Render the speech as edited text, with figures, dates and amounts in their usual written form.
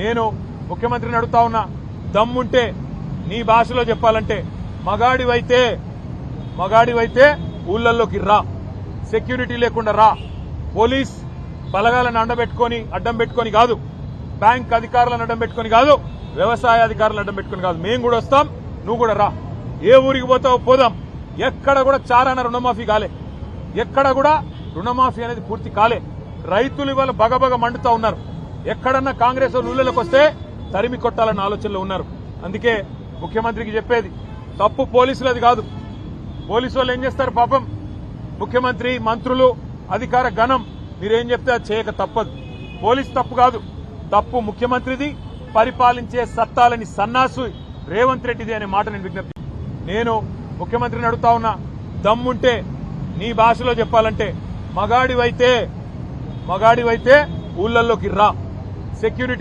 నేను ముఖ్యమంత్రిని అడుగుతా ఉన్నా, దమ్ముంటే నీ భాషలో చెప్పాలంటే మగాడివైతే ఊళ్ళల్లోకి రా, సెక్యూరిటీ లేకుండా రా, పోలీస్ బలగాలను అడ్డం పెట్టుకొని కాదు, బ్యాంక్ అధికారులను అడ్డం పెట్టుకొని కాదు, వ్యవసాయ అధికారులను అడ్డం పెట్టుకొని కాదు, మేము కూడా వస్తాం, నువ్వు కూడా రా. ఏ ఊరికి పోతావో పోదాం. ఎక్కడ కూడా చారాన రుణమాఫీ కాలే, ఎక్కడ కూడా రుణమాఫీ అనేది పూర్తి కాలే. రైతులు ఇవాళ బగబగ మండుతా ఉన్నారు. ఎక్కడన్నా కాంగ్రెస్ ఊళ్ళలోకి వస్తే తరిమి కొట్టాలన్న ఆలోచనలో ఉన్నారు. అందుకే ముఖ్యమంత్రికి చెప్పేది, తప్పు పోలీసులది కాదు. పోలీసు వాళ్ళు ఏం చేస్తారు పాపం, ముఖ్యమంత్రి, మంత్రులు, అధికార గణం మీరేం చెప్తే అది చేయక తప్పదు. పోలీసు తప్పు కాదు, తప్పు ముఖ్యమంత్రిది, పరిపాలించే సత్తాలని సన్నాసు రేవంత్ రెడ్డిది అనే మాట నేను విజ్ఞప్తి. నేను ముఖ్యమంత్రిని అడుగుతా ఉన్నా, దమ్ముంటే నీ భాషలో చెప్పాలంటే మగాడివైతే ఊళ్ళల్లోకి రా, సెక్యూరిటీ